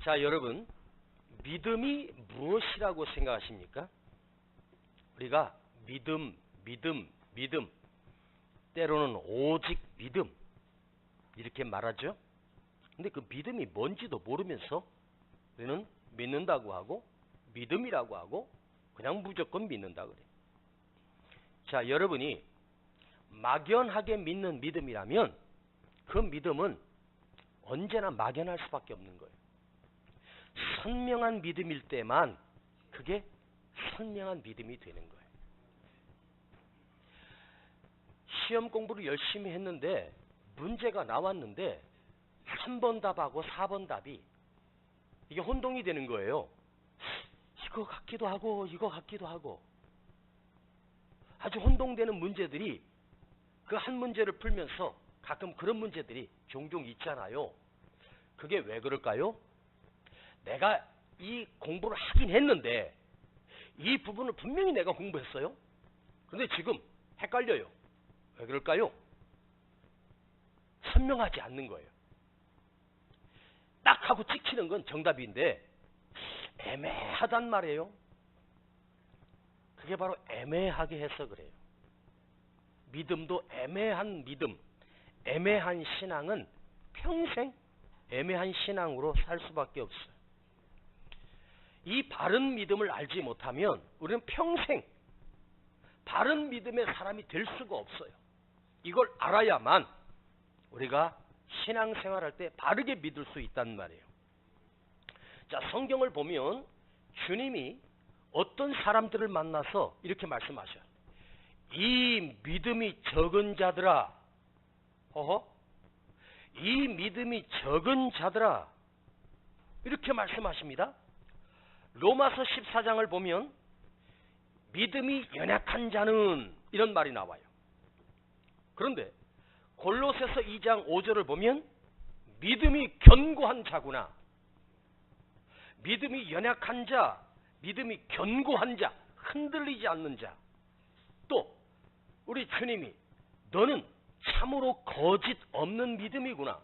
자, 여러분, 믿음이 무엇이라고 생각하십니까? 우리가 믿음, 때로는 오직 믿음 이렇게 말하죠. 근데 그 믿음이 뭔지도 모르면서 우리는 믿는다고 하고 믿음이라고 하고 그냥 무조건 믿는다 그래. 자, 여러분이 막연하게 믿는 믿음이라면 그 믿음은 언제나 막연할 수밖에 없는 거예요. 선명한 믿음일 때만 그게 선명한 믿음이 되는 거예요. 시험 공부를 열심히 했는데 문제가 나왔는데 3번 답하고 4번 답이 이게 혼동이 되는 거예요. 이거 같기도 하고 이거 같기도 하고 아주 혼동되는 문제들이 그 한 문제를 풀면서 가끔 그런 문제들이 종종 있잖아요. 그게 왜 그럴까요? 내가 이 공부를 하긴 했는데 이 부분을 분명히 내가 공부했어요. 그런데 지금 헷갈려요. 왜 그럴까요? 선명하지 않는 거예요. 딱 하고 찍히는 건 정답인데 애매하단 말이에요. 그게 바로 애매하게 해서 그래요. 믿음도 애매한 믿음, 애매한 신앙은 평생 애매한 신앙으로 살 수밖에 없어요. 이 바른 믿음을 알지 못하면 우리는 평생 바른 믿음의 사람이 될 수가 없어요. 이걸 알아야만 우리가 신앙생활할 때 바르게 믿을 수 있단 말이에요. 자, 성경을 보면 주님이 어떤 사람들을 만나서 이렇게 말씀하셔요. 이 믿음이 적은 자들아, 이 믿음이 적은 자들아, 이렇게 말씀하십니다. 로마서 14장을 보면 믿음이 연약한 자는 이런 말이 나와요. 그런데 골로새서 2장 5절을 보면 믿음이 견고한 자구나. 믿음이 연약한 자, 믿음이 견고한 자, 흔들리지 않는 자. 또 우리 주님이 너는 참으로 거짓 없는 믿음이구나.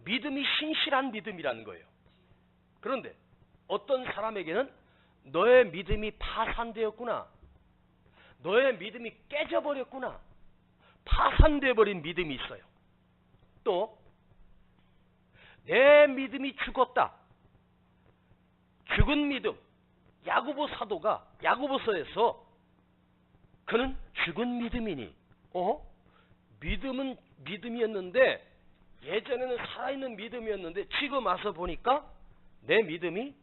믿음이 신실한 믿음이라는 거예요. 그런데 어떤 사람에게는 너의 믿음이 파산되었구나. 너의 믿음이 깨져버렸구나. 파산되어버린 믿음이 있어요. 또 내 믿음이 죽었다. 죽은 믿음. 야고보 사도가 야고보서에서 그는 죽은 믿음이니 믿음은 믿음이었는데 예전에는 살아있는 믿음이었는데 지금 와서 보니까 내 믿음이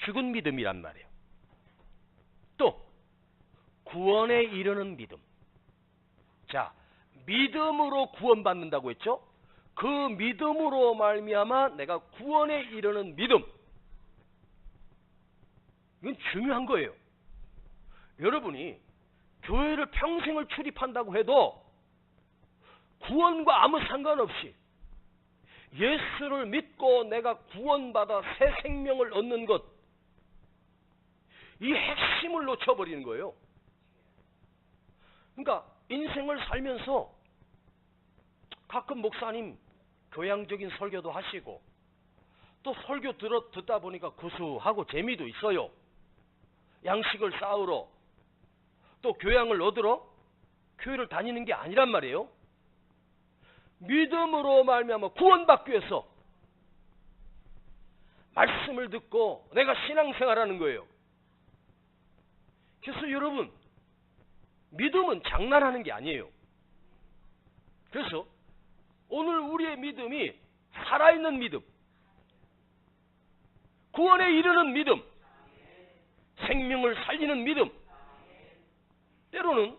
죽은 믿음이란 말이에요. 또 구원에 이르는 믿음. 자, 믿음으로 구원받는다고 했죠. 그 믿음으로 말미암아 내가 구원에 이르는 믿음. 이건 중요한 거예요. 여러분이 교회를 평생을 출입한다고 해도 구원과 아무 상관없이 예수를 믿고 내가 구원받아 새 생명을 얻는 것, 이 핵심을 놓쳐버리는 거예요. 그러니까 인생을 살면서 가끔 목사님 교양적인 설교도 하시고 또 설교 듣다 보니까 구수하고 재미도 있어요. 양식을 쌓으러 또 교양을 얻으러 교회를 다니는 게 아니란 말이에요. 믿음으로 말미암아 구원받기 위해서 말씀을 듣고 내가 신앙생활하는 거예요. 그래서 여러분, 믿음은 장난하는 게 아니에요. 그래서 오늘 우리의 믿음이 살아있는 믿음, 구원에 이르는 믿음, 생명을 살리는 믿음. 때로는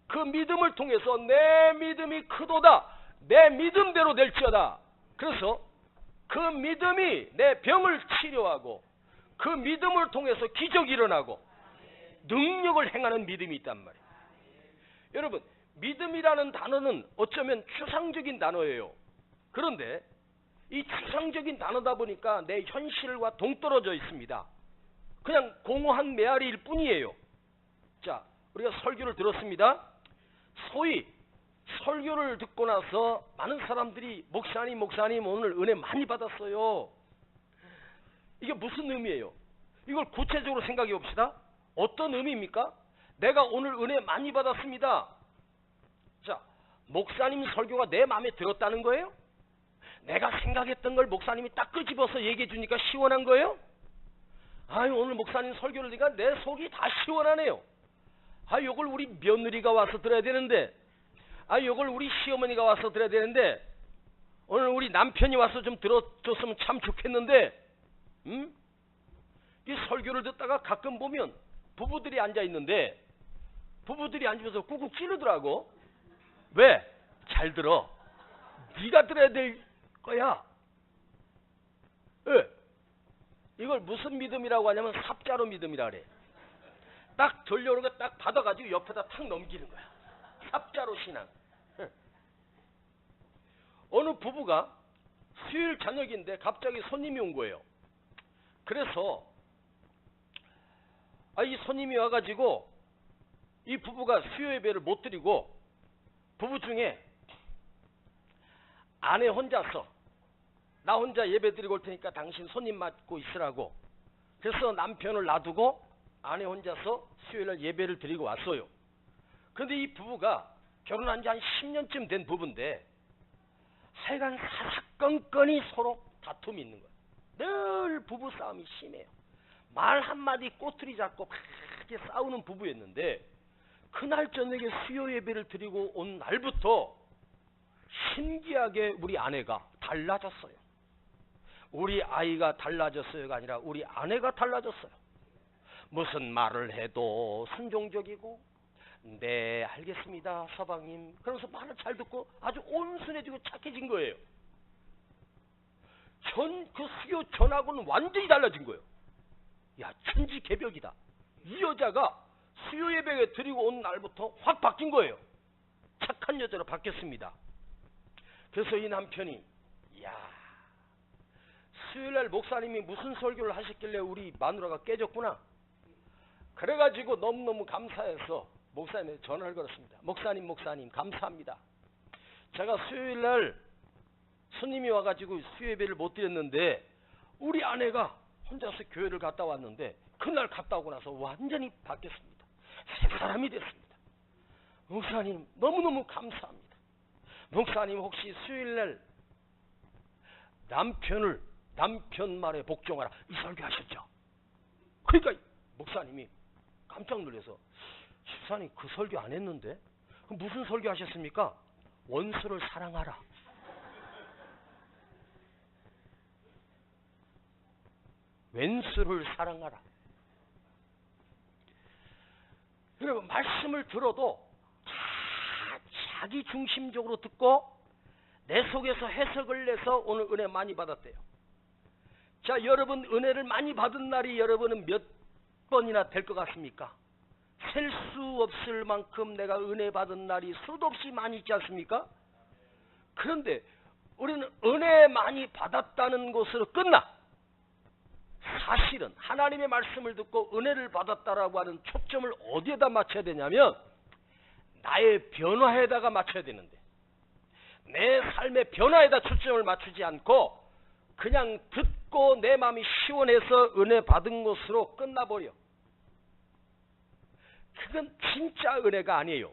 그 믿음을 통해서 내 믿음이 크도다, 내 믿음대로 될지어다. 그래서 그 믿음이 내 병을 치료하고 그 믿음을 통해서 기적이 일어나고 능력을 행하는 믿음이 있단 말이에요. 여러분, 믿음이라는 단어는 어쩌면 추상적인 단어예요. 그런데 이 추상적인 단어다 보니까 내 현실과 동떨어져 있습니다. 그냥 공허한 메아리일 뿐이에요. 자, 우리가 설교를 들었습니다. 소위 설교를 듣고 나서 많은 사람들이 목사님 오늘 은혜 많이 받았어요. 이게 무슨 의미예요? 이걸 구체적으로 생각해 봅시다. 어떤 의미입니까? 내가 오늘 은혜 많이 받았습니다. 자, 목사님 설교가 내 마음에 들었다는 거예요? 내가 생각했던 걸 목사님이 딱 끄집어서 얘기해 주니까 시원한 거예요? 아유, 오늘 목사님 설교를 들으니까 내 속이 다 시원하네요. 아, 이걸 우리 며느리가 와서 들어야 되는데, 아, 이걸 우리 시어머니가 와서 들어야 되는데, 오늘 우리 남편이 와서 좀 들어줬으면 참 좋겠는데, 이 설교를 듣다가 가끔 보면 부부들이 앉아 있는데, 부부들이 앉으면서 꾹꾹 찌르더라고. 왜? 잘 들어. 네가 들어야 될 거야. 왜? 이걸 무슨 믿음이라고 하냐면 삽자로 믿음이라 그래. 딱 들려오는 거 딱 받아가지고 옆에다 탁 넘기는 거야. 삽자로 신앙. 어느 부부가 수요일 저녁인데 갑자기 손님이 온 거예요. 그래서 이 손님이 와가지고 이 부부가 수요 예배를 못 드리고, 부부 중에 아내 혼자서 나 혼자 예배 드리고 올 테니까 당신 손님 맡고 있으라고, 그래서 남편을 놔두고 아내 혼자서 수요일날 예배를 드리고 왔어요. 그런데 이 부부가 결혼한 지 한 10년쯤 된 부부인데 하여간 사사건건이 서로 다툼이 있는 거예요. 늘 부부 싸움이 심해요. 말 한마디 꼬투리 잡고 그렇게 싸우는 부부였는데, 그날 저녁에 수요 예배를 드리고 온 날부터 신기하게 우리 아내가 달라졌어요. 우리 아이가 달라졌어요가 아니라 우리 아내가 달라졌어요. 무슨 말을 해도 순종적이고, 네 알겠습니다 서방님, 그러면서 말을 잘 듣고 아주 온순해지고 착해진 거예요. 그 수요 전하고는 완전히 달라진 거예요. 야, 천지개벽이다. 이 여자가 수요 예배에 드리고 온 날부터 확 바뀐 거예요. 착한 여자로 바뀌었습니다. 그래서 이 남편이, 야, 수요일날 목사님이 무슨 설교를 하셨길래 우리 마누라가 깨졌구나. 그래가지고 너무너무 감사해서 목사님한테 전화를 걸었습니다. 목사님 감사합니다. 제가 수요일날 손님이 와가지고 수요 예배를 못 드렸는데 우리 아내가 혼자서 교회를 갔다 왔는데 그날 갔다 오고 나서 완전히 바뀌었습니다. 새 사람이 됐습니다. 목사님 너무너무 감사합니다. 목사님 혹시 수요일날 남편 말에 복종하라 이 설교 하셨죠? 그러니까 목사님이 깜짝 놀라서, 집사님 그 설교 안 했는데? 그럼 무슨 설교 하셨습니까? 원수를 사랑하라. 왼수를 사랑하라. 그리고 말씀을 들어도 다 자기 중심적으로 듣고 내 속에서 해석을 내서 오늘 은혜 많이 받았대요. 자, 여러분 은혜를 많이 받은 날이 여러분은 몇 번이나 될 것 같습니까? 셀 수 없을 만큼 내가 은혜 받은 날이 수도 없이 많이 있지 않습니까? 그런데 우리는 은혜 많이 받았다는 것으로 끝나. 사실은 하나님의 말씀을 듣고 은혜를 받았다라고 하는 초점을 어디에다 맞춰야 되냐면 나의 변화에다가 맞춰야 되는데, 내 삶의 변화에다 초점을 맞추지 않고 그냥 듣고 내 마음이 시원해서 은혜 받은 것으로 끝나버려. 그건 진짜 은혜가 아니에요.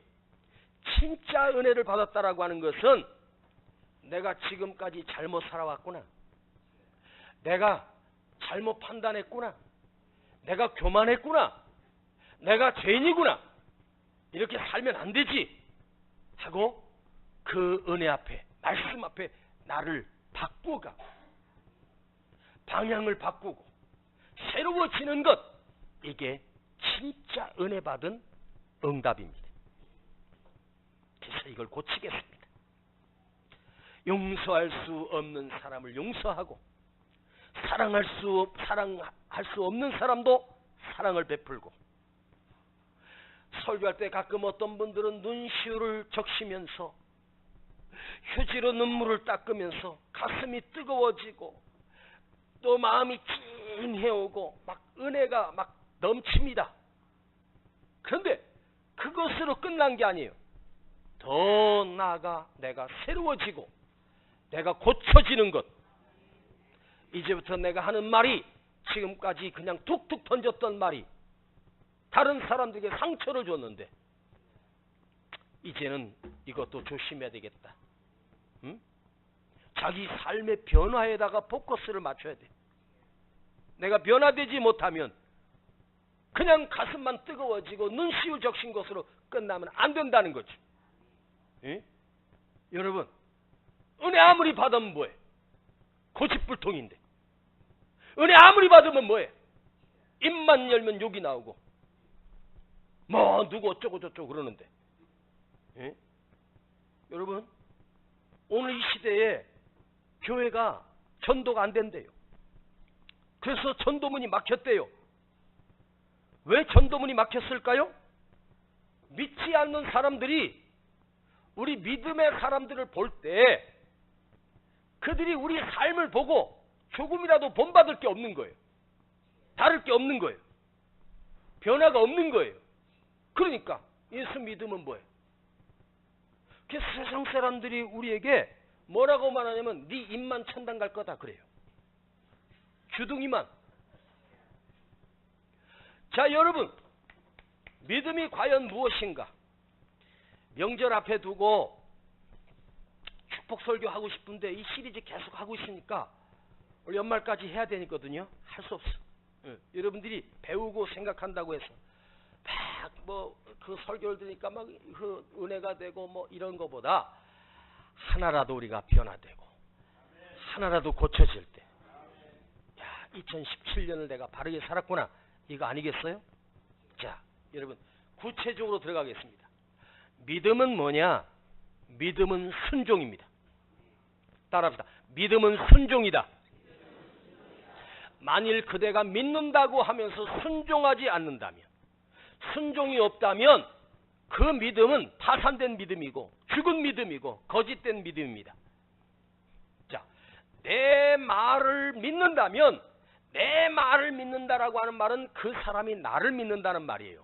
진짜 은혜를 받았다라고 하는 것은 내가 지금까지 잘못 살아왔구나, 내가 잘못 판단했구나, 내가 교만했구나, 내가 죄인이구나, 이렇게 살면 안 되지 하고 그 은혜 앞에, 말씀 앞에 나를 바꾸어가 방향을 바꾸고 새로워지는 것, 이게 진짜 은혜 받은 응답입니다. 그래서 이걸 고치겠습니다. 용서할 수 없는 사람을 용서하고 사랑할 수 없는 사람도 사랑을 베풀고, 설교할 때 가끔 어떤 분들은 눈시울을 적시면서 휴지로 눈물을 닦으면서 가슴이 뜨거워지고 또 마음이 찡해오고 막 은혜가 막 넘칩니다. 그런데 그것으로 끝난 게 아니에요. 더 나아가 내가 새로워지고 내가 고쳐지는 것, 이제부터 내가 하는 말이 지금까지 그냥 툭툭 던졌던 말이 다른 사람들에게 상처를 줬는데 이제는 이것도 조심해야 되겠다. 응? 자기 삶의 변화에다가 포커스를 맞춰야 돼. 내가 변화되지 못하면 그냥 가슴만 뜨거워지고 눈시울 적신 것으로 끝나면 안 된다는 거지. 예? 여러분, 은혜 아무리 받으면 뭐해? 고집불통인데. 은혜 아무리 받으면 뭐해? 입만 열면 욕이 나오고 뭐 누구 어쩌고 저쩌고 그러는데. 예? 여러분, 오늘 이 시대에 교회가 전도가 안 된대요. 그래서 전도문이 막혔대요. 왜 전도문이 막혔을까요? 믿지 않는 사람들이 우리 믿음의 사람들을 볼 때 그들이 우리 삶을 보고 조금이라도 본받을 게 없는 거예요. 다를 게 없는 거예요. 변화가 없는 거예요. 그러니까 예수 믿으면 뭐예요? 그 세상 사람들이 우리에게 뭐라고 말하냐면 네 입만 천당 갈 거다 그래요. 주둥이만. 자, 여러분, 믿음이 과연 무엇인가? 명절 앞에 두고 축복 설교 하고 싶은데 이 시리즈 계속 하고 있으니까 올 연말까지 해야 되거든요. 할 수 없어. 여러분들이 배우고 생각한다고 해서 막 뭐 그 설교를 들으니까 막 그 은혜가 되고 뭐 이런 거보다 하나라도 우리가 변화되고 하나라도 고쳐질 때, 야, 2017년을 내가 바르게 살았구나, 이거 아니겠어요? 자, 여러분, 구체적으로 들어가겠습니다. 믿음은 뭐냐? 믿음은 순종입니다. 따라합시다. 믿음은 순종이다. 만일 그대가 믿는다고 하면서 순종하지 않는다면, 순종이 없다면 그 믿음은 파산된 믿음이고 죽은 믿음이고 거짓된 믿음입니다. 자, 내 말을 믿는다면, 내 말을 믿는다라고 하는 말은 그 사람이 나를 믿는다는 말이에요.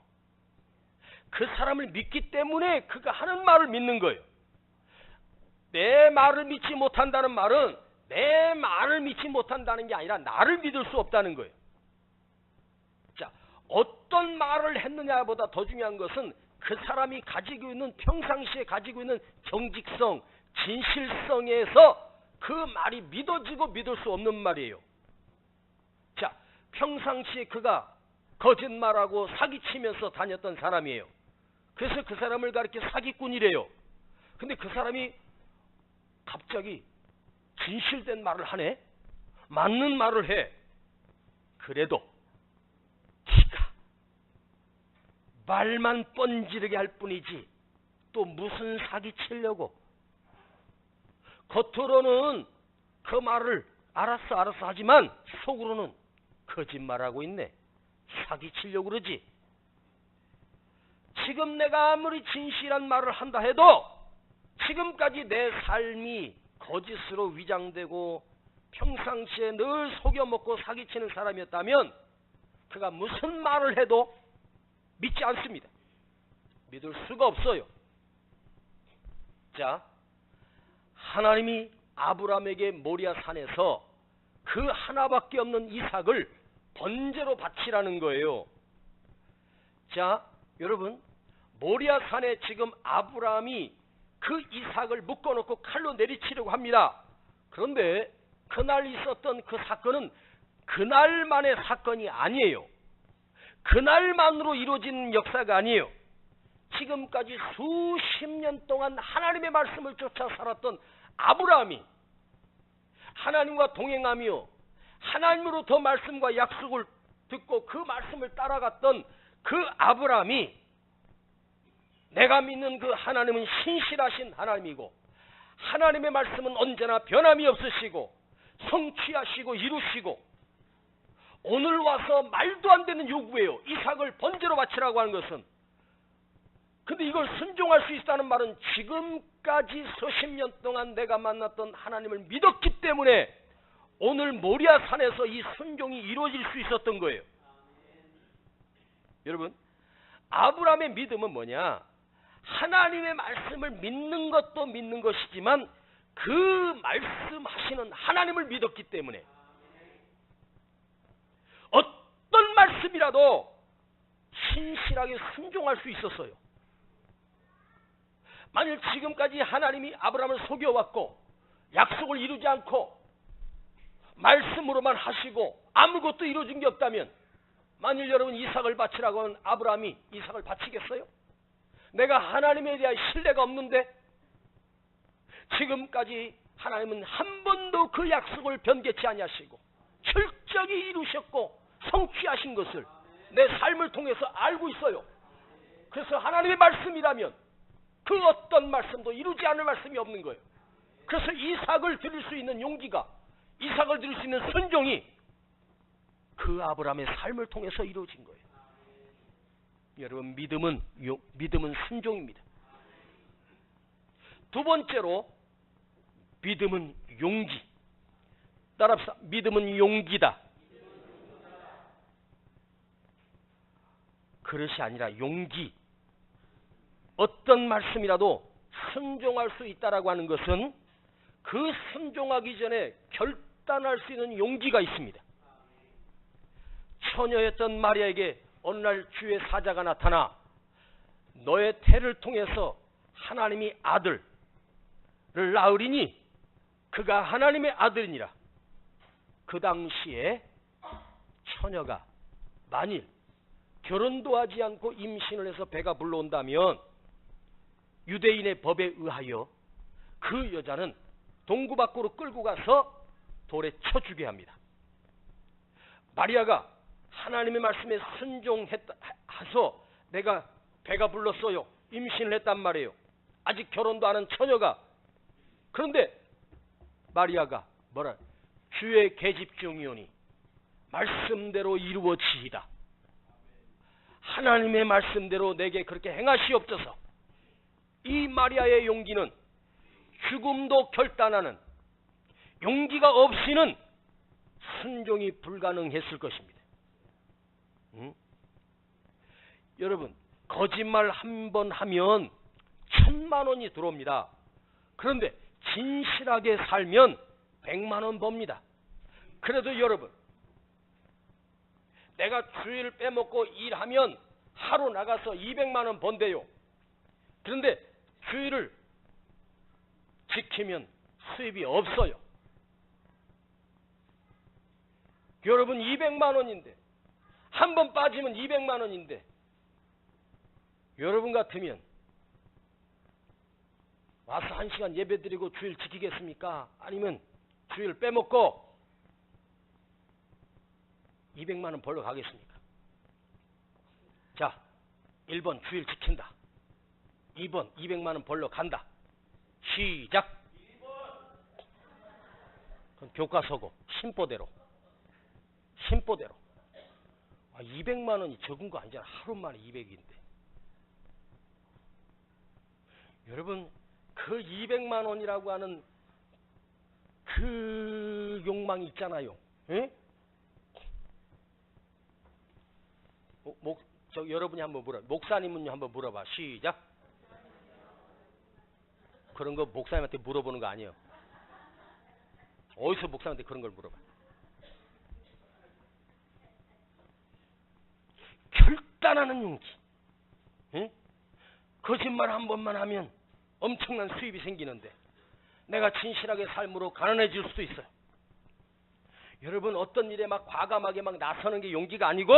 그 사람을 믿기 때문에 그가 하는 말을 믿는 거예요. 내 말을 믿지 못한다는 말은 내 말을 믿지 못한다는 게 아니라 나를 믿을 수 없다는 거예요. 자, 어떤 말을 했느냐보다 더 중요한 것은 그 사람이 가지고 있는, 평상시에 가지고 있는 정직성, 진실성에서 그 말이 믿어지고 믿을 수 없는 말이에요. 자, 평상시에 그가 거짓말하고 사기치면서 다녔던 사람이에요. 그래서 그 사람을 가리켜 사기꾼이래요. 근데 그 사람이 갑자기 진실된 말을 하네? 맞는 말을 해. 그래도 지가 말만 뻔지르게 할 뿐이지 또 무슨 사기치려고. 겉으로는 그 말을 알았어 하지만 속으로는 거짓말하고 있네. 사기치려고 그러지. 지금 내가 아무리 진실한 말을 한다 해도 지금까지 내 삶이 거짓으로 위장되고 평상시에 늘 속여먹고 사기치는 사람이었다면 그가 무슨 말을 해도 믿지 않습니다. 믿을 수가 없어요. 자, 하나님이 아브라함에게 모리아 산에서 그 하나밖에 없는 이삭을 번제로 바치라는 거예요. 자, 여러분, 모리아 산에 지금 아브라함이 그 이삭을 묶어놓고 칼로 내리치려고 합니다. 그런데 그날 있었던 그 사건은 그날만의 사건이 아니에요. 그날만으로 이루어진 역사가 아니에요. 지금까지 수십 년 동안 하나님의 말씀을 쫓아 살았던 아브라함이 하나님과 동행하며 하나님으로부터 말씀과 약속을 듣고 그 말씀을 따라갔던 그 아브라함이 내가 믿는 그 하나님은 신실하신 하나님이고 하나님의 말씀은 언제나 변함이 없으시고 성취하시고 이루시고 오늘 와서 말도 안 되는 요구예요. 이삭을 번제로 바치라고 하는 것은. 근데 이걸 순종할 수 있다는 말은 지금까지 수십 년 동안 내가 만났던 하나님을 믿었기 때문에 오늘 모리아 산에서 이 순종이 이루어질 수 있었던 거예요. 여러분, 아브라함의 믿음은 뭐냐? 하나님의 말씀을 믿는 것도 믿는 것이지만 그 말씀하시는 하나님을 믿었기 때문에 어떤 말씀이라도 신실하게 순종할 수 있었어요. 만일 지금까지 하나님이 아브라함을 속여왔고 약속을 이루지 않고 말씀으로만 하시고 아무것도 이루어진 게 없다면 만일 여러분 이삭을 바치라고 하면 아브라함이 이삭을 바치겠어요? 내가 하나님에 대한 신뢰가 없는데 지금까지 하나님은 한 번도 그 약속을 변개치 아니하시고 철저히 이루셨고 성취하신 것을 내 삶을 통해서 알고 있어요. 그래서 하나님의 말씀이라면 그 어떤 말씀도 이루지 않을 말씀이 없는 거예요. 그래서 이삭을 드릴 수 있는 용기가, 이삭을 드릴 수 있는 순종이 그 아브라함의 삶을 통해서 이루어진 거예요. 여러분, 믿음은 순종입니다. 두 번째로 믿음은 용기. 따라합시다. 믿음은 용기다. 그릇이 아니라 용기. 어떤 말씀이라도 순종할 수 있다라고 하는 것은 그 순종하기 전에 결단할 수 있는 용기가 있습니다. 처녀였던 마리아에게 어느 날 주의 사자가 나타나 너의 태를 통해서 하나님이 아들을 낳으리니 그가 하나님의 아들이니라. 그 당시에 처녀가 만일 결혼도 하지 않고 임신을 해서 배가 불러온다면 유대인의 법에 의하여 그 여자는 동구 밖으로 끌고 가서 돌에 쳐주게 합니다. 마리아가 하나님의 말씀에 순종해서 내가 배가 불렀어요. 임신을 했단 말이에요. 아직 결혼도 안 한 처녀가. 그런데 마리아가 뭐라? 주의 계집종이오니 말씀대로 이루어지이다. 하나님의 말씀대로 내게 그렇게 행하시옵소서. 이 마리아의 용기는 죽음도 결단하는 용기가 없이는 순종이 불가능했을 것입니다. 여러분, 거짓말 한 번 하면 1000만 원이 들어옵니다. 그런데 진실하게 살면 100만 원 법니다. 그래도 여러분, 내가 주일 빼먹고 일하면 하루 나가서 200만 원 번대요. 그런데 주일을 지키면 수입이 없어요. 여러분, 200만 원인데 한 번 빠지면 200만 원인데 여러분 같으면 와서 1시간 예배드리고 주일 지키겠습니까? 아니면 주일 빼먹고 200만 원 벌러 가겠습니까? 자, 1번 주일 지킨다. 2번 200만 원 벌러 간다. 시작. 그건 교과서고 심보대로. 200만 원이 적은 거 아니잖아. 하루 만에 200인데. 여러분, 그 200만 원이라고 하는 그 욕망이 있잖아요. 예? 여러분이 한번 목사님은 한번 물어봐. 시작. 그런 거 목사님한테 물어보는 거 아니에요. 어디서 목사님한테 그런 걸 물어봐. 결단하는 용기. 예? 거짓말 한 번만 하면 엄청난 수입이 생기는데 내가 진실하게 삶으로 가난해질 수도 있어요. 여러분, 어떤 일에 막 과감하게 막 나서는 게 용기가 아니고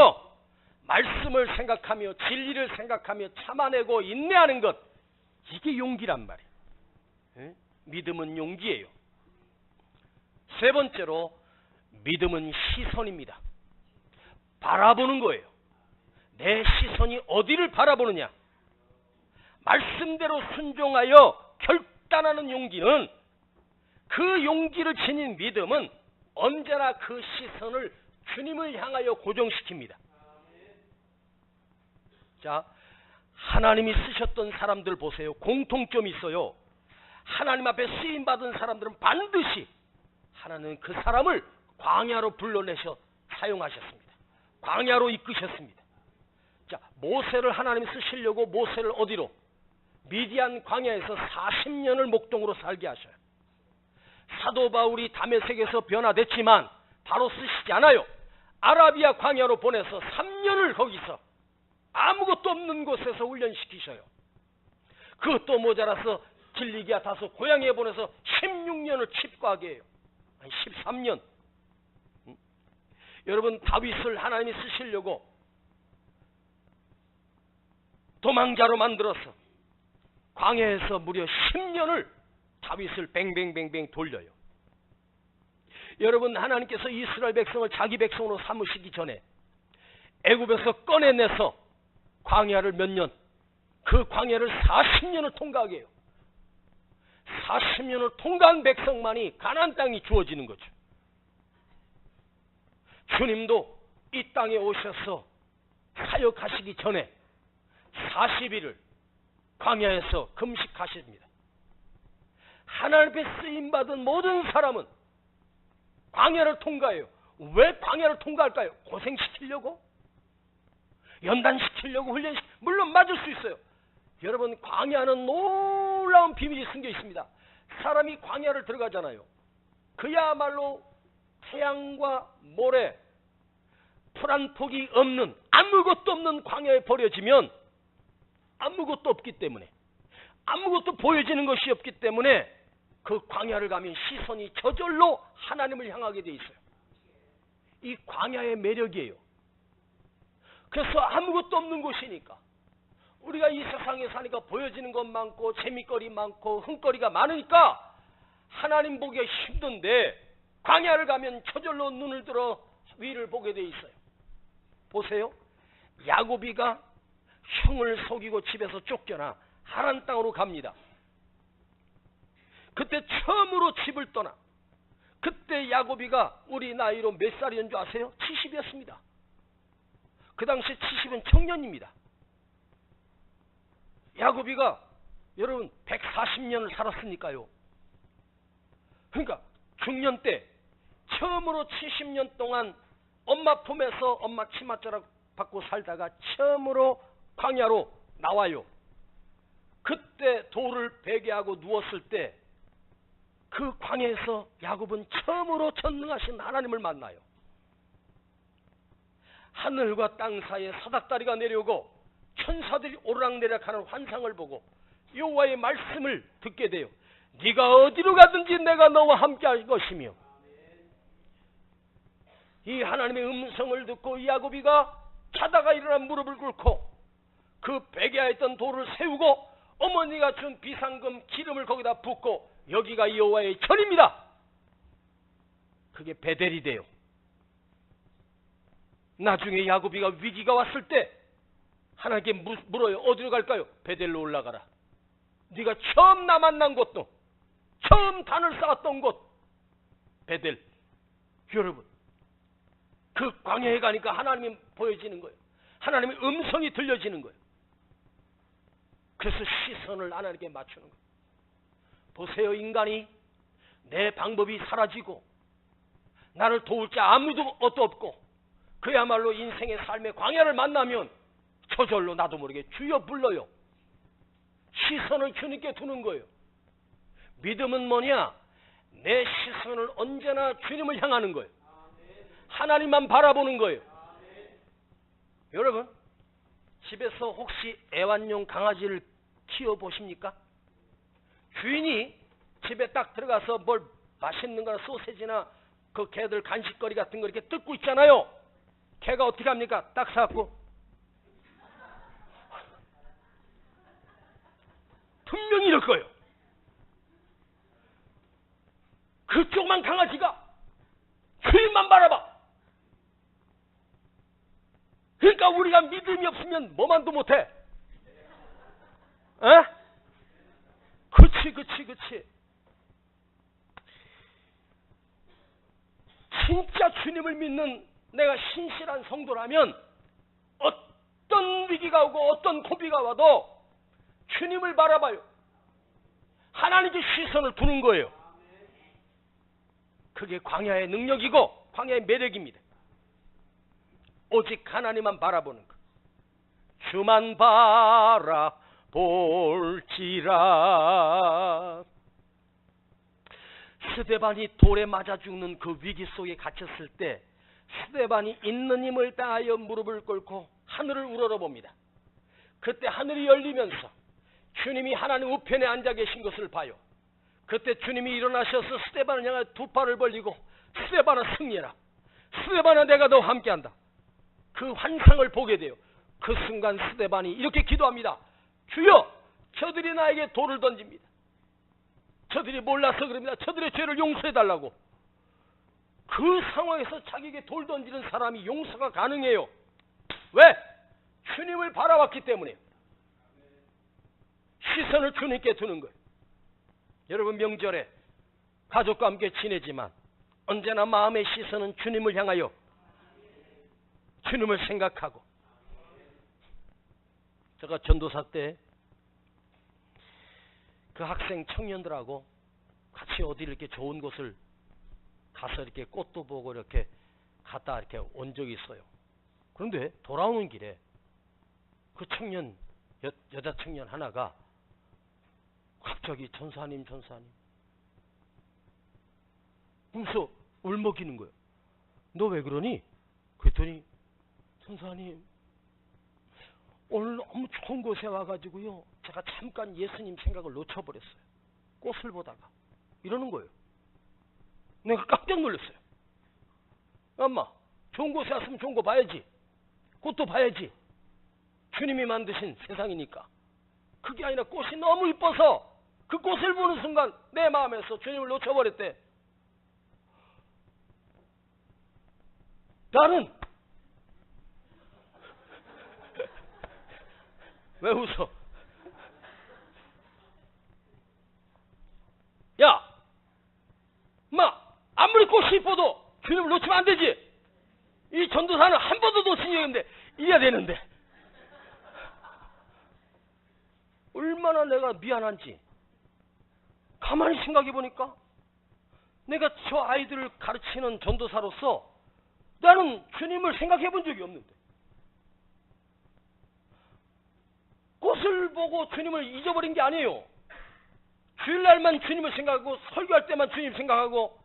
말씀을 생각하며 진리를 생각하며 참아내고 인내하는 것, 이게 용기란 말이에요. 예? 믿음은 용기예요. 세 번째로 믿음은 시선입니다. 바라보는 거예요. 내 시선이 어디를 바라보느냐. 말씀대로 순종하여 결단하는 용기는, 그 용기를 지닌 믿음은 언제나 그 시선을 주님을 향하여 고정시킵니다. 자, 하나님이 쓰셨던 사람들 보세요. 공통점이 있어요. 하나님 앞에 쓰임받은 사람들은 반드시 하나님은 그 사람을 광야로 불러내셔 사용하셨습니다. 광야로 이끄셨습니다. 자, 모세를 하나님이 쓰시려고 모세를 어디로? 미디안 광야에서 40년을 목동으로 살게 하셔요. 사도 바울이 다메섹에서 변화됐지만 바로 쓰시지 않아요. 아라비아 광야로 보내서 3년을 거기서 아무것도 없는 곳에서 훈련시키셔요. 그것도 모자라서 길리기아 다소 고향에 보내서 16년을 칩과하게 해요. 아니 13년. 여러분, 다윗을 하나님이 쓰시려고 도망자로 만들어서 광야에서 무려 10년을 다윗을 뱅뱅뱅뱅 돌려요. 여러분, 하나님께서 이스라엘 백성을 자기 백성으로 삼으시기 전에 애굽에서 꺼내내서 광야를 몇 년, 그 광야를 40년을 통과하게 해요. 40년을 통과한 백성만이 가나안 땅이 주어지는 거죠. 주님도 이 땅에 오셔서 사역하시기 전에 40일을 광야에서 금식하십니다. 하나님 앞에 쓰임받은 모든 사람은 광야를 통과해요. 왜 광야를 통과할까요? 고생시키려고? 연단시키려고? 물론 맞을 수 있어요. 여러분, 광야는 놀라운 비밀이 숨겨 있습니다. 사람이 광야를 들어가잖아요. 그야말로 태양과 모래, 풀 한 폭이 없는, 아무것도 없는 광야에 버려지면 아무것도 없기 때문에, 아무것도 보여지는 것이 없기 때문에 그 광야를 가면 시선이 저절로 하나님을 향하게 돼 있어요. 이 광야의 매력이에요. 그래서 아무것도 없는 곳이니까, 우리가 이 세상에 사니까 보여지는 것 많고 재미거리 많고 흥거리가 많으니까 하나님 보기가 힘든데, 광야를 가면 저절로 눈을 들어 위를 보게 돼 있어요. 보세요. 야곱이가 형을 속이고 집에서 쫓겨나 하란 땅으로 갑니다. 그때 처음으로 집을 떠나, 그때 야곱이가 우리 나이로 몇 살이었는 줄 아세요? 70이었습니다. 그 당시에 70은 청년입니다. 야곱이가 여러분 140년을 살았으니까요. 그러니까 중년 때 처음으로 70년 동안 엄마 품에서 엄마 치맛자락 받고 살다가 처음으로 광야로 나와요. 그때 돌을 베게 하고 누웠을 때 그 광야에서 야곱은 처음으로 전능하신 하나님을 만나요. 하늘과 땅 사이에 사닥다리가 내려오고 천사들이 오르락내리락하는 환상을 보고 여호와의 말씀을 듣게 돼요. 네가 어디로 가든지 내가 너와 함께 할 것이며, 이 하나님의 음성을 듣고 야곱이가 자다가 일어나 무릎을 꿇고 그 베개하에 있던 돌을 세우고 어머니가 준 비상금 기름을 거기다 붓고, 여기가 여호와의 절입니다. 그게 베델이 돼요. 나중에 야곱이가 위기가 왔을 때 하나님께 물어요. 어디로 갈까요? 베델로 올라가라. 네가 처음 나 만난 곳도, 처음 단을 쌓았던 곳 베델. 여러분, 그 광야에 가니까 하나님이 보여지는 거예요. 하나님의 음성이 들려지는 거예요. 그래서 시선을 하나님께 맞추는 거예요. 보세요. 인간이 내 방법이 사라지고 나를 도울 자 아무도 없고 그야말로 인생의 삶의 광야를 만나면 저절로 나도 모르게 주여 불러요. 시선을 주님께 두는 거예요. 믿음은 뭐냐? 내 시선을 언제나 주님을 향하는 거예요. 하나님만 바라보는 거예요. 여러분, 집에서 혹시 애완용 강아지를 키워보십니까? 주인이 집에 딱 들어가서 뭘 맛있는 거나 소세지나 그 개들 간식거리 같은 거 이렇게 뜯고 있잖아요. 개가 어떻게 합니까? 딱 사갖고 분명히 이럴 거예요. 그 조그만 강아지가 주인만 바라봐. 그러니까 우리가 믿음이 없으면 뭐만도 못해. 에? 그치. 진짜 주님을 믿는 내가 신실한 성도라면 어떤 위기가 오고 어떤 고비가 와도 주님을 바라봐요. 하나님께 시선을 두는 거예요. 그게 광야의 능력이고 광야의 매력입니다. 오직 하나님만 바라보는 것. 주만 바라볼지라. 스데반이 돌에 맞아 죽는 그 위기 속에 갇혔을 때 스데반이 있는 힘을 다하여 무릎을 꿇고 하늘을 우러러봅니다. 그때 하늘이 열리면서 주님이 하나님 우편에 앉아 계신 것을 봐요. 그때 주님이 일어나셔서 스데반을 향해 두 팔을 벌리고 스데반아 승리해라. 스데반아 내가 너와 함께한다. 그 환상을 보게 돼요. 그 순간 스데반이 이렇게 기도합니다. 주여 저들이 나에게 돌을 던집니다. 저들이 몰라서 그럽니다. 저들의 죄를 용서해달라고. 그 상황에서 자기에게 돌 던지는 사람이 용서가 가능해요. 왜? 주님을 바라봤기 때문에. 시선을 주님께 두는 거예요. 여러분 명절에 가족과 함께 지내지만 언제나 마음의 시선은 주님을 향하여 주님을 생각하고. 제가 전도사 때 그 학생 청년들하고 같이 어디 이렇게 좋은 곳을 가서 이렇게 꽃도 보고 이렇게 갔다 이렇게 온 적이 있어요. 그런데 돌아오는 길에 그 청년, 여자 청년 하나가 갑자기 전사님 웃어 울먹이는 거예요. 너 왜 그러니? 그랬더니 전사님 오늘 너무 좋은 곳에 와가지고요 제가 잠깐 예수님 생각을 놓쳐버렸어요. 꽃을 보다가 이러는 거예요. 내가 깜짝 놀랐어요. 엄마 좋은 곳에 왔으면 좋은 거 봐야지. 꽃도 봐야지. 주님이 만드신 세상이니까. 그게 아니라 꽃이 너무 이뻐서 그 꽃을 보는 순간 내 마음에서 주님을 놓쳐버렸대. 나는 왜 웃어? 야, 마 아무리 꽃이 이뻐도 주님을 놓치면 안 되지. 이 전도사는 한 번도 놓친 적이 없는데 이래야 되는데 얼마나 내가 미안한지 가만히 생각해 보니까 내가 저 아이들을 가르치는 전도사로서 나는 주님을 생각해 본 적이 없는데 꽃을 보고 주님을 잊어버린 게 아니에요. 주일날만 주님을 생각하고 설교할 때만 주님 생각하고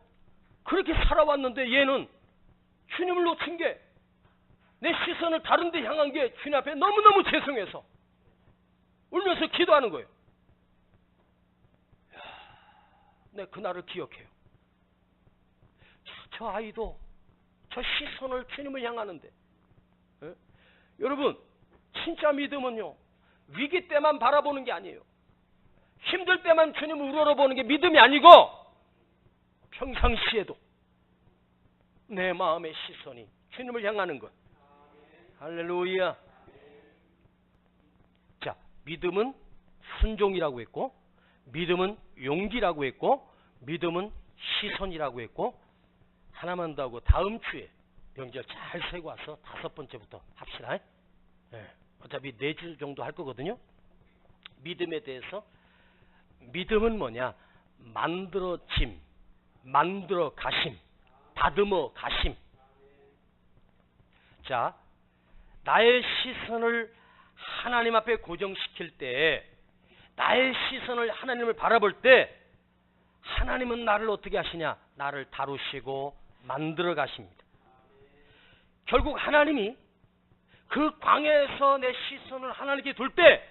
그렇게 살아왔는데 얘는 주님을 놓친 게 내 시선을 다른 데 향한 게 주님 앞에 너무너무 죄송해서 울면서 기도하는 거예요. 내 그날을 기억해요. 저 아이도 저 시선을 주님을 향하는데 여러분 진짜 믿음은요 위기 때만 바라보는 게 아니에요. 힘들 때만 주님을 우러러보는 게 믿음이 아니고 평상시에도 내 마음의 시선이 주님을 향하는 것. 할렐루야. 자, 믿음은 순종이라고 했고 믿음은 용기라고 했고 믿음은 시선이라고 했고 하나만 더 하고 다음 주에 명절 잘 세고 와서 5번째부터 합시다. 네. 어차피 4주 정도 할 거거든요. 믿음에 대해서 믿음은 뭐냐? 만들어짐, 만들어 가심, 다듬어 가심. 자, 나의 시선을 하나님 앞에 고정시킬 때 나의 시선을 하나님을 바라볼 때 하나님은 나를 어떻게 하시냐? 나를 다루시고 만들어 가십니다. 결국 하나님이 그 광야에서 내 시선을 하나님께 둘 때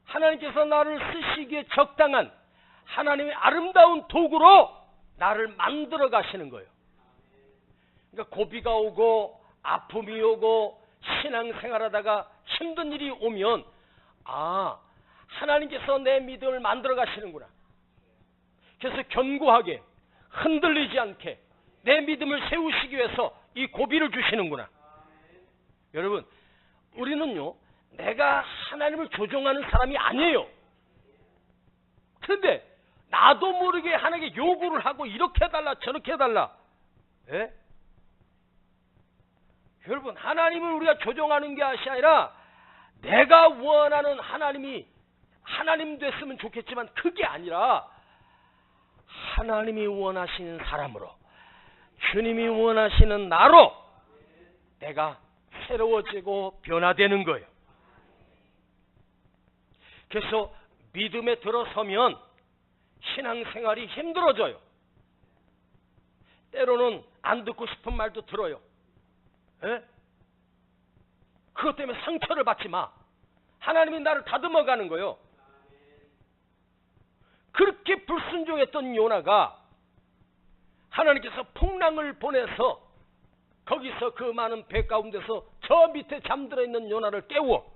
하나님께서 나를 쓰시기에 적당한 하나님의 아름다운 도구로 나를 만들어 가시는 거예요. 그러니까 고비가 오고 아픔이 오고 신앙생활하다가 힘든 일이 오면 아, 하나님께서 내 믿음을 만들어 가시는구나. 그래서 견고하게 흔들리지 않게 내 믿음을 세우시기 위해서 이 고비를 주시는구나. 여러분, 우리는요, 내가 하나님을 조종하는 사람이 아니에요. 그런데 나도 모르게 하나님께 요구를 하고 이렇게 해달라 저렇게 해달라. 예? 여러분, 하나님을 우리가 조종하는 게 아니라 내가 원하는 하나님이 하나님 됐으면 좋겠지만 그게 아니라 하나님이 원하시는 사람으로 주님이 원하시는 나로 내가 새로워지고 변화되는 거예요. 그래서 믿음에 들어서면 신앙생활이 힘들어져요. 때로는 안 듣고 싶은 말도 들어요. 에? 그것 때문에 상처를 받지 마. 하나님이 나를 다듬어가는 거예요. 그렇게 불순종했던 요나가 하나님께서 풍랑을 보내서 거기서 그 많은 배 가운데서 저 밑에 잠들어 있는 요나를 깨워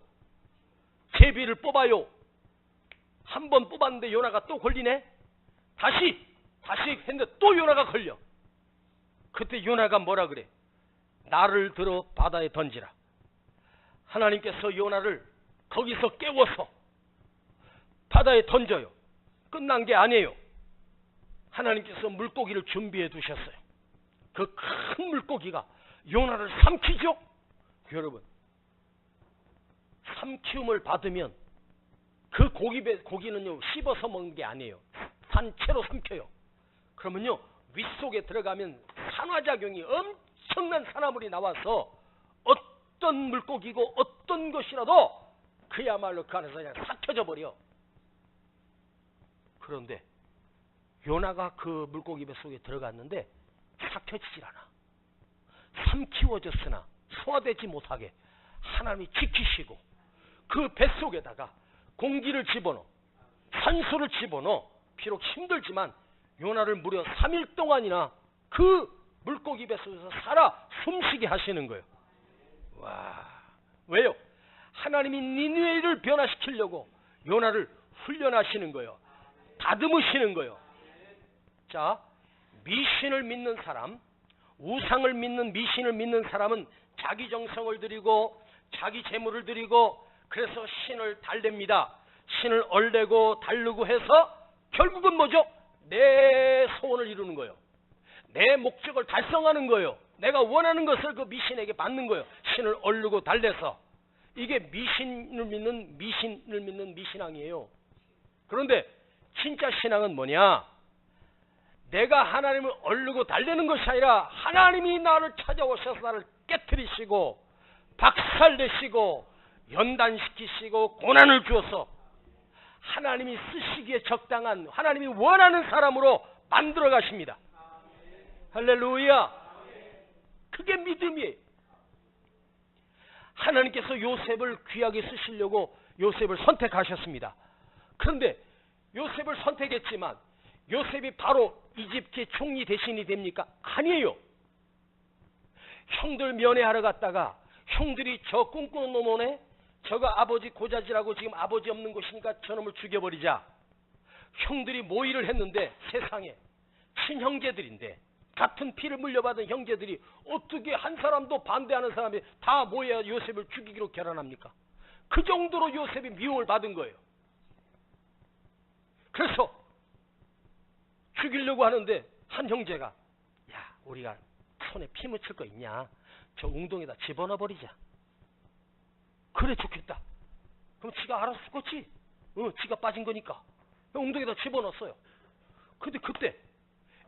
제비를 뽑아요. 한 번 뽑았는데 요나가 또 걸리네. 다시 했는데 또 요나가 걸려. 그때 요나가 뭐라 그래? 나를 들어 바다에 던지라. 하나님께서 요나를 거기서 깨워서 바다에 던져요. 끝난 게 아니에요. 하나님께서 물고기를 준비해 두셨어요. 그 큰 물고기가 요나를 삼키죠. 여러분, 삼키움을 받으면 그 고기는요 씹어서 먹는 게 아니에요. 단체로 삼켜요. 그러면요 윗속에 들어가면 산화작용이 엄청난 산화물이 나와서 어떤 물고기고 어떤 것이라도 그야말로 그 안에서 그냥 삭혀져 버려. 그런데 요나가 그 물고기 뱃속에 들어갔는데 삭혀지질 않아. 삼키워졌으나 소화되지 못하게 하나님이 지키시고 그 뱃속에다가 공기를 집어넣어 산소를 집어넣어 비록 힘들지만 요나를 무려 3일 동안이나 그 물고기 뱃속에서 살아 숨쉬게 하시는 거예요. 와, 왜요? 하나님이 니느웨를 변화시키려고 요나를 훈련하시는 거예요. 다듬으시는 거예요. 자, 미신을 믿는 사람, 우상을 믿는 미신을 믿는 사람은 자기 정성을 들이고 자기 재물을 들이고 그래서 신을 달랩니다. 신을 얼대고 달르고 해서 결국은 뭐죠? 내 소원을 이루는 거예요. 내 목적을 달성하는 거예요. 내가 원하는 것을 그 미신에게 받는 거예요. 신을 얼르고 달래서. 이게 미신을 믿는 미신앙이에요. 그런데 진짜 신앙은 뭐냐? 내가 하나님을 얼르고 달래는 것이 아니라 하나님이 나를 찾아오셔서 나를 깨트리시고 박살내시고 연단시키시고 고난을 주어서 하나님이 쓰시기에 적당한 하나님이 원하는 사람으로 만들어 가십니다. 할렐루야. 그게 믿음이에요. 하나님께서 요셉을 귀하게 쓰시려고 요셉을 선택하셨습니다. 그런데 요셉을 선택했지만 요셉이 바로 이집트의 총리 대신이 됩니까? 아니에요. 형들 면회하러 갔다가 형들이 저 꿈꾸는 놈 오네? 저거 아버지 고자질하고 지금 아버지 없는 곳이니까 저놈을 죽여버리자. 형들이 모의를 했는데 세상에 친형제들인데 같은 피를 물려받은 형제들이 어떻게 한 사람도 반대하는 사람이 다 모여야 요셉을 죽이기로 결단합니까? 그 정도로 요셉이 미움을 받은 거예요. 그래서 죽이려고 하는데 한 형제가 야, 우리가 손에 피 묻힐 거 있냐? 저 웅덩이에다 집어넣어 버리자. 그래 좋겠다. 그럼 지가 알아서 죽겠지? 지가 빠진 거니까. 웅덩이에다 집어넣었어요. 근데 그때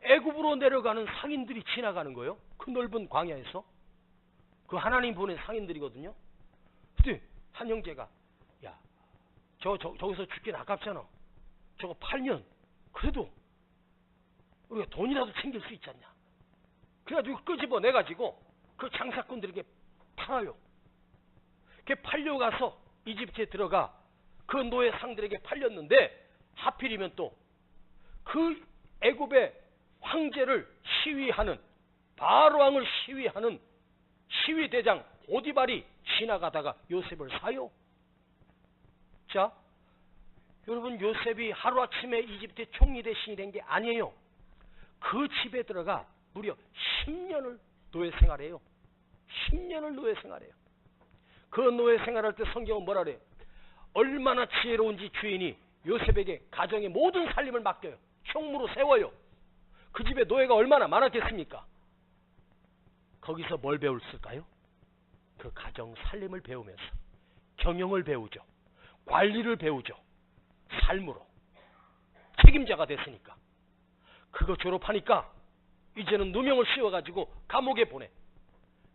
애굽으로 내려가는 상인들이 지나가는 거예요. 그 넓은 광야에서. 그 하나님 보낸 상인들이거든요. 근데 한 형제가 야, 저기서 죽긴 아깝잖아. 저거 팔면 그래도 우리가 돈이라도 챙길 수 있지 않냐. 그래가지고 끄집어내가지고 그 장사꾼들에게 팔아요. 그게 팔려가서 이집트에 들어가 그 노예 상들에게 팔렸는데 하필이면 또 그 애굽의 황제를 시위하는 바로 왕을 시위하는 시위대장 보디발이 지나가다가 요셉을 사요. 자, 여러분 요셉이 하루아침에 이집트의 총리 대신이 된 게 아니에요. 그 집에 들어가 무려 10년을 노예 생활해요. 10년을 노예 생활해요. 그 노예 생활할 때 성경은 뭐라 그래요? 얼마나 지혜로운지 주인이 요셉에게 가정의 모든 살림을 맡겨요. 총무로 세워요. 그 집에 노예가 얼마나 많았겠습니까? 거기서 뭘 배웠을까요? 그 가정 살림을 배우면서 경영을 배우죠. 관리를 배우죠. 삶으로. 책임자가 됐으니까. 그거 졸업하니까 이제는 누명을 씌워가지고 감옥에 보내.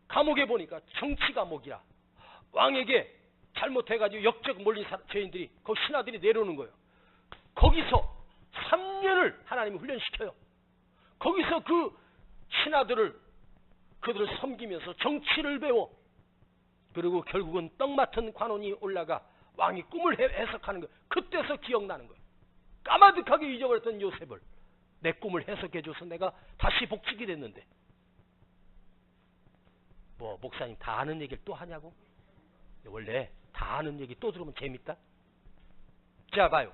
감옥에 보니까 정치 감옥이라 왕에게 잘못해가지고 역적 몰린 죄인들이 그 신하들이 내려오는 거예요. 거기서 3년을 하나님이 훈련시켜요. 거기서 그 신하들을 그들을 섬기면서 정치를 배워. 그리고 결국은 떡 맡은 관원이 올라가 왕이 꿈을 해석하는 거예요. 그때서 기억나는 거예요. 까마득하게 잊어버렸던 요셉을 내 꿈을 해석해줘서 내가 다시 복직이 됐는데, 뭐 목사님 다 아는 얘기를 또 하냐고? 원래 다 아는 얘기 또 들으면 재밌다. 자 봐요.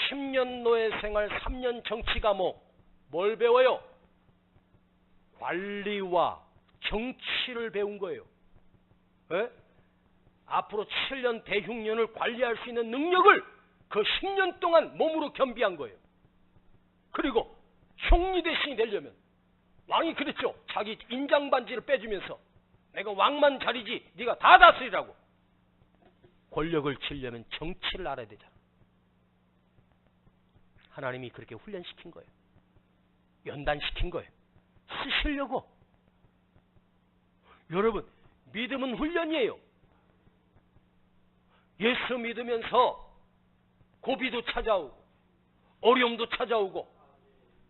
10년 노예 생활, 3년 정치 과목. 뭘 배워요? 관리와 정치를 배운 거예요. 에? 앞으로 7년 대흉년을 관리할 수 있는 능력을 그 10년 동안 몸으로 겸비한 거예요. 그리고 총리 대신이 되려면, 왕이 그랬죠. 자기 인장반지를 빼주면서 내가 왕만 자리지 네가 다 다스리라고. 권력을 쥐려면 정치를 알아야 되잖아. 하나님이 그렇게 훈련시킨 거예요. 연단시킨 거예요. 쓰시려고. 여러분, 믿음은 훈련이에요. 예수 믿으면서 고비도 찾아오고 어려움도 찾아오고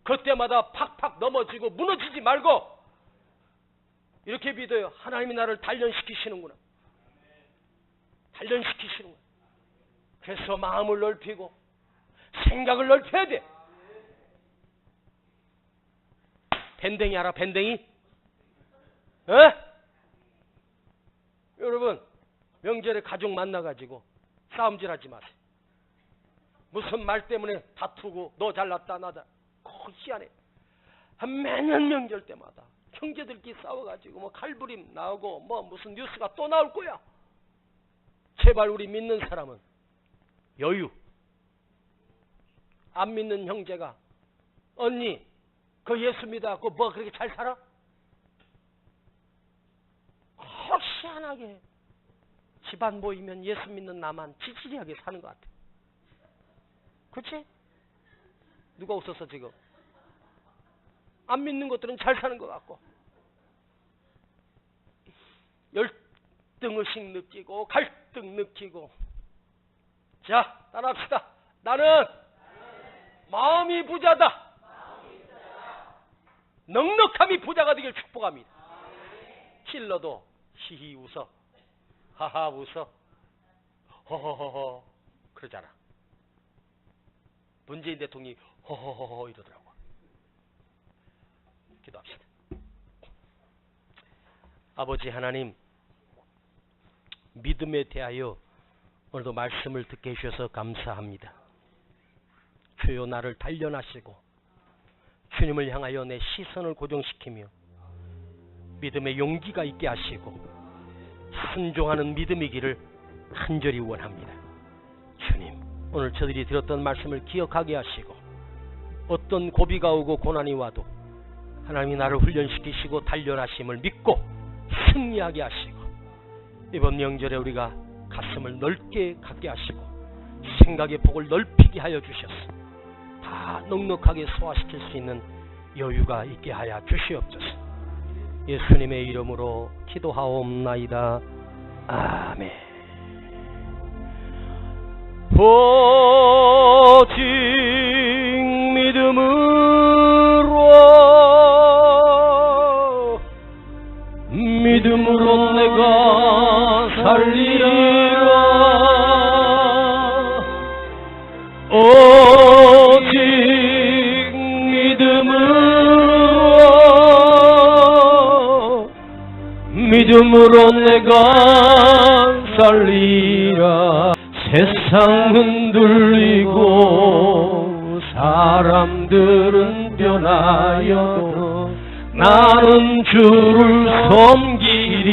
그때마다 팍팍 넘어지고 무너지지 말고 이렇게 믿어요. 하나님이 나를 단련시키시는구나. 단련시키시는구나. 그래서 마음을 넓히고 생각을 넓혀야 돼. 밴댕이 알아? 밴댕이? 에? 여러분, 명절에 가족 만나가지고 싸움질하지 마세요. 무슨 말 때문에 다투고 너 잘났다 나다 희한해. 매년 명절 때마다 형제들끼리 싸워가지고 뭐 칼부림 나오고 뭐 무슨 뉴스가 또 나올 거야. 제발 우리 믿는 사람은 여유. 안 믿는 형제가 언니 그 예수 믿어갖고 뭐 그렇게 잘 살아? 희한하게 집안 모이면 예수 믿는 나만 지지리하게 사는 것 같아. 그렇지? 누가 웃었어 지금? 안 믿는 것들은 잘 사는 것 같고 열등의식 느끼고 갈등 느끼고. 자, 따라합시다. 나는 마음이 부자다. 넉넉함이 부자가 되길 축복합니다. 힐러도 히히 웃어, 하하 웃어, 허허허허 그러잖아. 문재인 대통령이 허허허허 이러더라고. 기도합시다. 아버지 하나님, 믿음에 대하여 오늘도 말씀을 듣게 해주셔서 감사합니다. 주여 나를 단련하시고 주님을 향하여 내 시선을 고정시키며 믿음의 용기가 있게 하시고 순종하는 믿음이기를 간절히 원합니다. 주님, 오늘 저들이 들었던 말씀을 기억하게 하시고 어떤 고비가 오고 고난이 와도 하나님이 나를 훈련시키시고 단련하심을 믿고 승리하게 하시고 이번 명절에 우리가 가슴을 넓게 갖게 하시고 생각의 폭을 넓히게 하여 주셔서 다 넉넉하게 소화시킬 수 있는 여유가 있게 하여 주시옵소서. 예수님의 이름으로 기도하옵나이다. 아멘. 오직 믿음으로 내가 살리라. 오직 믿음으로 내가 살리라. 세상 흔들리고 사람들은 변하여도 나는 주를 섬기리.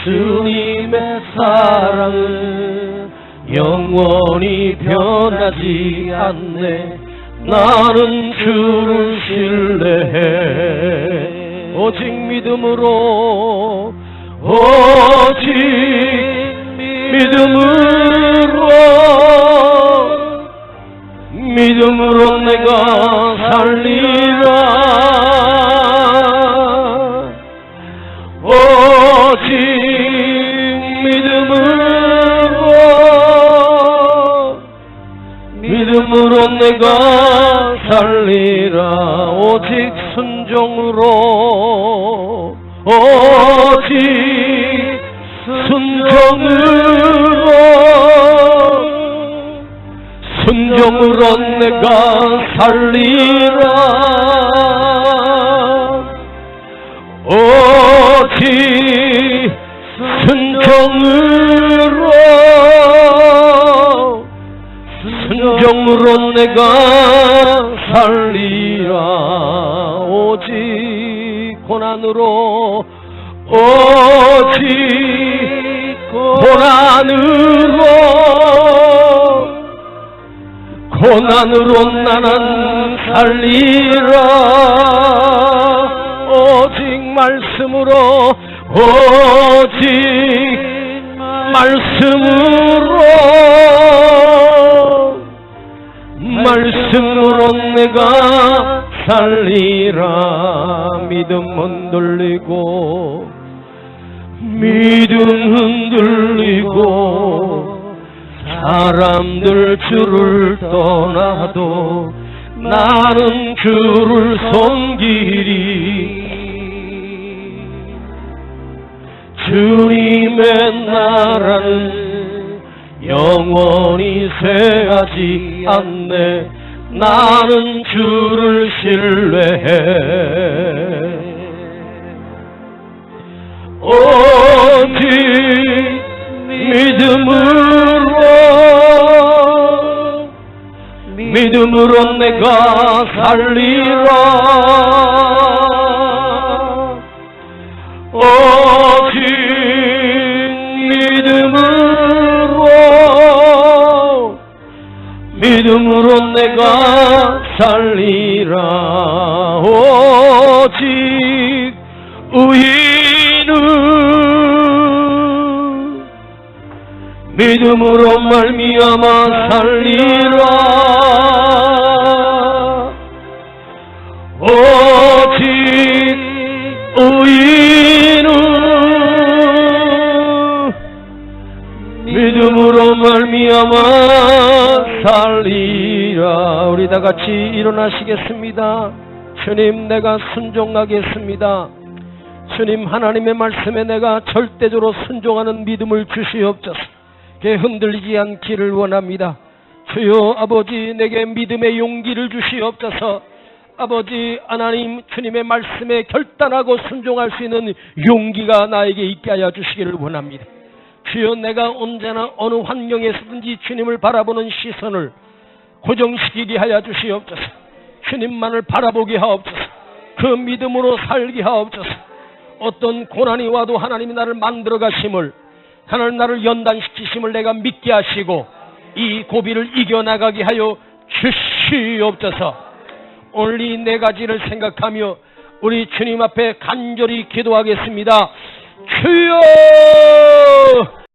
주님의 사랑은 영원히 변하지 않네. 나는 주를 신뢰해. 오직 믿음으로, 오직 믿음으로 내가 살리라. 오직 믿음으로 내가 살리라. 살리라. 오직 순종으로, 오직 순종으로 내가 살리라. 오직 순종으로 내가 살리라. 오직 고난으로, 오직 고난으로 나는 살리라. 오직 말씀으로, 오직 말씀으로 내가 살리라. 믿음 흔들리고 사람들 주를 떠나도 나는 주를 섬기리. 주님의 나라는 영원히 쇠하지 않네. 나는 주를 신뢰해. 오직 믿음으로 내가 살리라. 오직 믿음으로 내가 살리라. 오직 의인은 믿음으로 말미암아 살리라. 오직 의인은 믿음으로 말미암아 살리라. 우리 다 같이 일어나시겠습니다. 주님, 내가 순종하겠습니다. 주님, 하나님의 말씀에 내가 절대적으로 순종하는 믿음을 주시옵소서. 흔들리지 않기를 원합니다. 주여 아버지, 내게 믿음의 용기를 주시옵소서. 아버지 하나님, 주님의 말씀에 결단하고 순종할 수 있는 용기가 나에게 있게 하여 주시기를 원합니다. 주여, 내가 언제나 어느 환경에서든지 주님을 바라보는 시선을 고정시키게 하여 주시옵소서. 주님만을 바라보게 하옵소서. 그 믿음으로 살게 하옵소서. 어떤 고난이 와도 하나님이 나를 만들어 가심을, 하나님 나를 연단시키심을 내가 믿게 하시고 이 고비를 이겨나가게 하여 주시옵소서. 오늘 이 네 가지를 생각하며 우리 주님 앞에 간절히 기도하겠습니다. 주여!